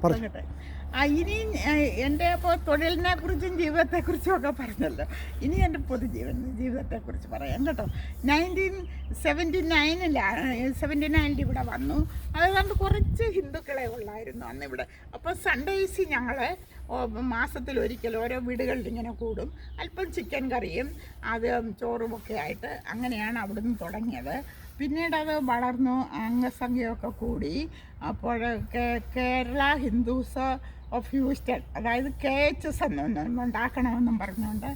പറഞ്ഞോട്ടെ. ഇനി എൻ്റെ ഇപ്പോൾ തൊഴിലിനെ കുറിച്ചും ജീവിതത്തെക്കുറിച്ചും ഒക്കെ പറഞ്ഞല്ലോ. ഇനി എൻ്റെ ജീവിതത്തെക്കുറിച്ച് പറയാം കേട്ടോ. 1979 ഇവിടെ വന്നു. അതുകൊണ്ട് കുറച്ച് ഹിന്ദുക്കളെ ഉള്ളായിരുന്നു അന്നിവിടെ. അപ്പോൾ സൺഡേയ്സ് ഞങ്ങൾ മാസത്തിലൊരിക്കൽ ഓരോ വീടുകളിൽ ഇങ്ങനെ കൂടും. അല്പം ചിക്കൻ കറിയും അത് ചോറുമൊക്കെ ആയിട്ട് അങ്ങനെയാണ് അവിടുന്ന് തുടങ്ങിയത്. പിന്നീട് അത് വളർന്നു, അംഗസംഖ്യയൊക്കെ കൂടി. അപ്പോൾ കേരള ഹിന്ദുസ് ഓഫ് ഹ്യൂസ്റ്റൺ, അതായത് KHS ഉണ്ടാക്കണമെന്നും പറഞ്ഞുകൊണ്ട്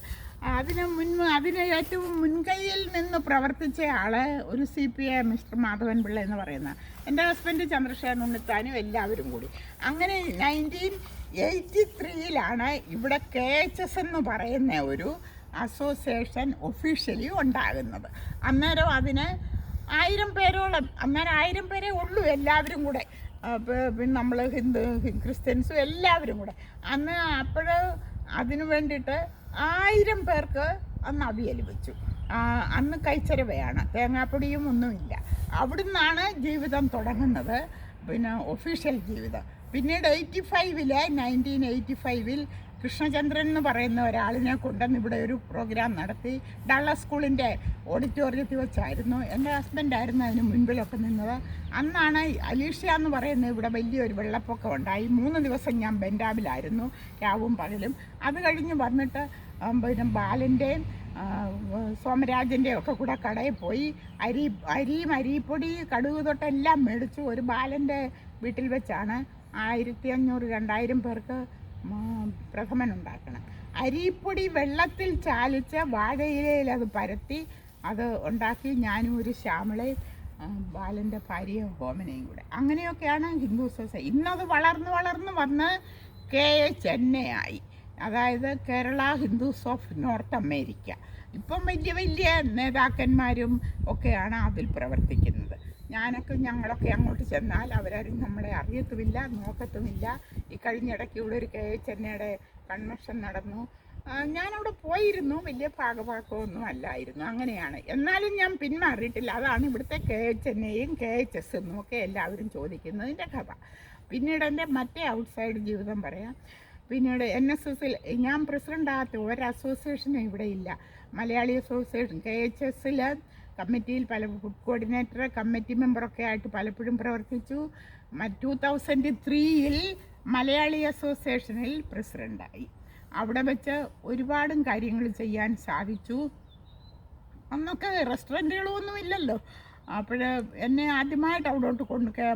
അതിന് ഏറ്റവും മുൻകൈയിൽ നിന്ന് പ്രവർത്തിച്ച ആൾ ഒരു CPI മിസ്റ്റർ മാധവൻ പിള്ള എന്ന് പറയുന്ന എൻ്റെ ഹസ്ബൻഡ് ചന്ദ്രശേഖരൻ ഉണ്ണിത്താനും എല്ലാവരും കൂടി. അങ്ങനെ 1983 ഇവിടെ KHS എന്ന് പറയുന്ന ഒരു അസോസിയേഷൻ ഒഫീഷ്യലി ഉണ്ടാകുന്നത്. അന്നേരം അതിന് 1000 പേരോളം, അന്നേരം 1000 പേരേ ഉള്ളൂ എല്ലാവരും കൂടെ. പിന്നെ നമ്മൾ ക്രിസ്ത്യൻസും എല്ലാവരും കൂടെ അപ്പോൾ അതിനു വേണ്ടിയിട്ട് 1000 പേർക്ക് അന്ന് അവിയൽ വെച്ചു. അന്ന് കൈച്ചരവയാണ്, തേങ്ങാപ്പൊടിയും ഒന്നുമില്ല. അവിടുന്നാണ് ജീവിതം തുടങ്ങുന്നത്, പിന്നെ ഒഫീഷ്യൽ ജീവിതം. പിന്നീട് 1985 കൃഷ്ണചന്ദ്രൻ എന്ന് പറയുന്ന ഒരാളിനെ കൊണ്ടുവന്ന് ഇവിടെ ഒരു പ്രോഗ്രാം നടത്തി. ഡള്ളസ് സ്കൂളിൻ്റെ ഓഡിറ്റോറിയത്തിൽ വെച്ചായിരുന്നു. എൻ്റെ ഹസ്ബൻഡായിരുന്നു അതിന് മുൻപിലൊക്കെ നിന്നത്. അന്നാണ് അലീഷ്യ എന്ന് പറയുന്നത് ഇവിടെ വലിയൊരു വെള്ളപ്പൊക്കം ഉണ്ടായി. 3 ദിവസം ഞാൻ ബെൻഡാബിലായിരുന്നു, രാവും പകലും. അത് കഴിഞ്ഞ് വന്നിട്ട് പിന്നെ ബാലൻ്റെയും സോമരാജൻ്റെയും ഒക്കെ കൂടെ കടയിൽ പോയി അരിയും അരിപ്പൊടി കടുക് തൊട്ടെല്ലാം മേടിച്ചു. ഒരു ബാലൻ്റെ വീട്ടിൽ വെച്ചാണ് 1500-2000 പേർക്ക് പ്രഥമൻ ഉണ്ടാക്കണം. അരിപ്പൊടി വെള്ളത്തിൽ ചാലിച്ച് വാഴയിലയിൽ അത് പരത്തി അത് ഉണ്ടാക്കി. ഞാനും ഒരു ശ്യാമളയും ബാലൻ്റെ ഭാര്യയും ഹോമനയും കൂടെ. അങ്ങനെയൊക്കെയാണ് ഹിന്ദു സൊസൈറ്റി. ഇന്നത് വളർന്ന് വന്ന് KHNA ആയി, അതായത് Kerala Hindus of north America. ഇപ്പം വലിയ നേതാക്കന്മാരും ഒക്കെയാണ് അതിൽ പ്രവർത്തിക്കുന്നത്. ഞങ്ങളൊക്കെ അങ്ങോട്ട് ചെന്നാൽ അവരാരും നമ്മളെ അറിയത്തുമില്ല, നോക്കത്തുമില്ല. ഈ കഴിഞ്ഞിടയ്ക്ക് ഇവിടെ ഒരു KHNA കൺവെൻഷൻ നടന്നു. ഞാനവിടെ പോയിരുന്നു, വലിയ ഭാഗഭാഗമൊന്നും അല്ലായിരുന്നു. അങ്ങനെയാണ്. എന്നാലും ഞാൻ പിന്മാറിയിട്ടില്ല. അതാണ് ഇവിടുത്തെ KHNAയും KHS എന്നും ഒക്കെ എല്ലാവരും ചോദിക്കുന്നതിൻ്റെ കഥ. പിന്നീട് എൻ്റെ മറ്റേ ഔട്ട്സൈഡ് ജീവിതം പറയാം. പിന്നീട് NSSൽ ഞാൻ പ്രസിഡൻ്റാകാത്ത ഒരു അസോസിയേഷനും ഇവിടെ ഇല്ല. മലയാളി അസോസിയേഷൻ KHSൽ കമ്മിറ്റിയിൽ ഫുഡ് കോർഡിനേറ്റർ, കമ്മിറ്റി മെമ്പറൊക്കെ ആയിട്ട് പലപ്പോഴും പ്രവർത്തിച്ചു. 2003 മലയാളി അസോസിയേഷനിൽ പ്രസിഡൻ്റായി. അവിടെ വെച്ച് ഒരുപാടും കാര്യങ്ങൾ ചെയ്യാൻ സാധിച്ചു. അന്നൊക്കെ റെസ്റ്റോറൻറ്റുകളൊന്നും ഇല്ലല്ലോ. അപ്പോൾ എന്നെ ആദ്യമായിട്ട് അവിടോട്ട്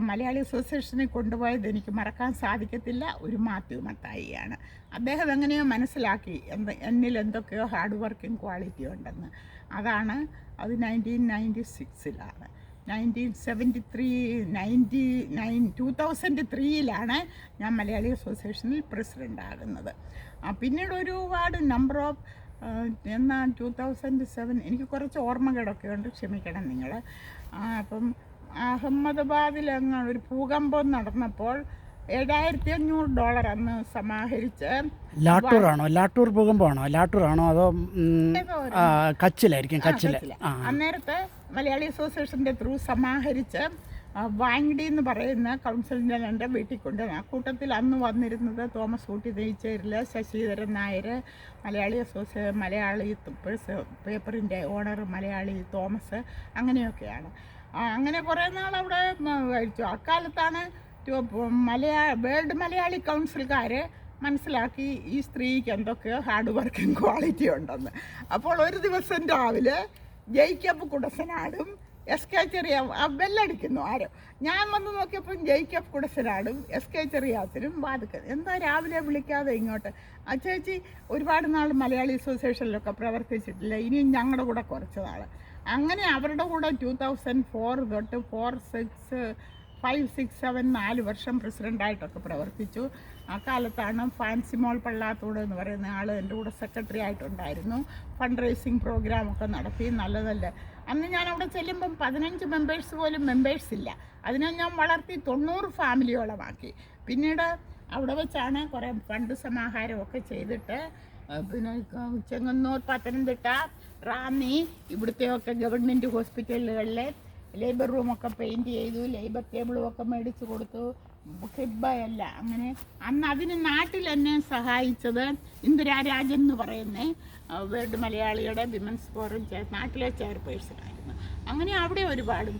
മലയാളി അസോസിയേഷനിൽ കൊണ്ടുപോയത് എനിക്ക് മറക്കാൻ സാധിക്കത്തില്ല. ഒരു മാത്യു മത്തായിയാണ്. അദ്ദേഹം എങ്ങനെയോ മനസ്സിലാക്കി എന്നിൽ എന്തൊക്കെയോ ഹാർഡ് വർക്കിംഗ് ക്വാളിറ്റി ഉണ്ടെന്ന്. അതാണ് അത് 1996 2003 ഞാൻ മലയാളി അസോസിയേഷനിൽ പ്രസിഡൻ്റ് ആകുന്നത്. പിന്നീട് ഒരുപാട് നമ്പർ ഓഫ് 2007 എനിക്ക് കുറച്ച് ഓർമ്മകളൊക്കെ ഉണ്ട്, ക്ഷമിക്കണം നിങ്ങൾ. അപ്പം അഹമ്മദാബാദിൽ അങ്ങ് ഒരു ഭൂകമ്പം നടന്നപ്പോൾ $7,500 അന്ന് സമാഹരിച്ച്. ലാട്ടൂർ ഭൂകമ്പമാണോ? ലാട്ടൂറാണോ അതോ കച്ചിലായിരിക്കും? അന്നേരത്തെ മലയാളി അസോസിയേഷൻ്റെ ത്രൂ സമാഹരിച്ച് വാങ്ങിടി എന്ന് പറയുന്ന കൗൺസിലിൻ്റെ എൻ്റെ വീട്ടിൽ കൊണ്ടുവന്നു. ആ കൂട്ടത്തിൽ അന്ന് വന്നിരുന്നത് തോമസ് ഊട്ടി നെയ്ച്ചേരിൽ, ശശിധരൻ നായർ, മലയാളി പേപ്പറിൻ്റെ ഓണർ മലയാളി തോമസ്, അങ്ങനെയൊക്കെയാണ്. അങ്ങനെ കുറേ നാൾ അവിടെ കഴിച്ചു. അക്കാലത്താണ് വേൾഡ് മലയാളി കൗൺസിൽക്കാർ മനസ്സിലാക്കി ഈ സ്ത്രീക്ക് എന്തൊക്കെയോ ഹാർഡ് വർക്കിംഗ് ക്വാളിറ്റി ഉണ്ടെന്ന്. അപ്പോൾ ഒരു ദിവസം രാവിലെ ജേക്കബ് കുടസനാടും SK ചെറിയ ബെല്ലടിക്കുന്നു ആരോ. ഞാൻ വന്ന് നോക്കിയപ്പോൾ ജേക്കബ് കുടസനാടും SK ചെറിയാത്തിനും വാതിക്കൽ. എന്താ രാവിലെ വിളിക്കാതെ ഇങ്ങോട്ട്? ചേച്ചി ഒരുപാട് നാൾ മലയാളി അസോസിയേഷനിലൊക്കെ പ്രവർത്തിച്ചിട്ടില്ല, ഇനിയും ഞങ്ങളുടെ കൂടെ കുറച്ച് നാൾ. അങ്ങനെ അവരുടെ കൂടെ 2004 തൊട്ട് 4, 6, 5, 6, 7 4 വർഷം പ്രസിഡൻ്റായിട്ടൊക്കെ പ്രവർത്തിച്ചു. ആ കാലത്താണ് ഫാൻസി മോൾ പള്ളാത്തോട് എന്ന് പറയുന്ന ആൾ എൻ്റെ കൂടെ സെക്രട്ടറി ആയിട്ടുണ്ടായിരുന്നു. ഫണ്ട് റേസിങ് പ്രോഗ്രാമൊക്കെ നടത്തി. നല്ല അന്ന് ഞാൻ അവിടെ ചെല്ലുമ്പം 15 മെമ്പേഴ്സ് പോലും മെമ്പേഴ്സില്ല. അതിനെ ഞാൻ വളർത്തി 90 ഫാമിലിയോളമാക്കി. പിന്നീട് അവിടെ വെച്ചാണ് കുറേ ഫണ്ട് സമാഹാരമൊക്കെ ചെയ്തിട്ട് പിന്നെ ചെങ്ങന്നൂർ, പത്തനംതിട്ട, റാന്നി ഇവിടുത്തെയൊക്കെ ഗവൺമെൻറ് ഹോസ്പിറ്റലുകളിലെ ലേബർ റൂമൊക്കെ പെയിൻറ്റ് ചെയ്തു, ലേബർ ടേബിളും ഒക്കെ മേടിച്ച് കൊടുത്തു. ഹിബയല്ല അങ്ങനെ അന്ന് അതിന് നാട്ടിൽ എന്നെ സഹായിച്ചത് ഇന്ദിരാരാജൻ എന്ന് പറയുന്ന വേൾഡ് മലയാളിയുടെ വിമൻസ് ഫോറം നാട്ടിലെ ചെയർപേഴ്സണായിരുന്നു. അങ്ങനെ അവിടെ ഒരുപാട്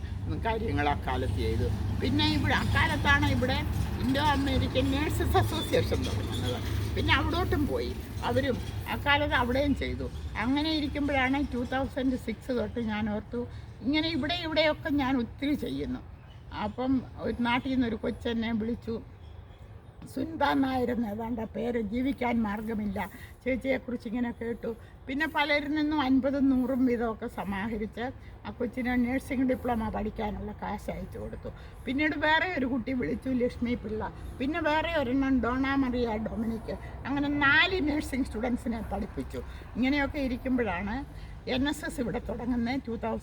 കാര്യങ്ങൾ അക്കാലത്ത് ചെയ്തു. പിന്നെ ഇവിടെ അക്കാലത്താണ് ഇവിടെ ഇൻഡോ അമേരിക്കൻ നേഴ്സസ് അസോസിയേഷൻ തുടങ്ങുന്നത്. പിന്നെ അവിടോട്ടും പോയി അവരും അക്കാലത്ത് അവിടെയും ചെയ്തു. അങ്ങനെ ഇരിക്കുമ്പോഴാണ് 2006 തൊട്ട് ഞാൻ ഓർത്തു ഇങ്ങനെ ഇവിടെയൊക്കെ ഞാൻ ഒത്തിരി ചെയ്യുന്നു. അപ്പം ഒരു നാട്ടിൽ നിന്നൊരു കൊച്ചെന്നെ വിളിച്ചു, സുനിത നായർ ഏതാണ്ട് പേര്, ജീവിക്കാൻ മാർഗമില്ല, ചേച്ചിയെക്കുറിച്ച് ഇങ്ങനെ കേട്ടു. പിന്നെ പലരിൽ നിന്നും 50, 100 വീതമൊക്കെ സമാഹരിച്ച് ആ കൊച്ചിന് നഴ്സിംഗ് ഡിപ്ലോമ പഠിക്കാനുള്ള കാശ് അയച്ചു കൊടുത്തു. പിന്നീട് വേറെ ഒരു കുട്ടി വിളിച്ചു, ലക്ഷ്മി പിള്ള. പിന്നെ വേറെ ഒരെണ്ണം ഡോണ മറിയ ഡൊമിനിക്ക്. അങ്ങനെ 4 നഴ്സിംഗ് സ്റ്റുഡൻസിനെ പഠിപ്പിച്ചു. ഇങ്ങനെയൊക്കെ ഇരിക്കുമ്പോഴാണ് NSS ഇവിടെ തുടങ്ങുന്നത് 2000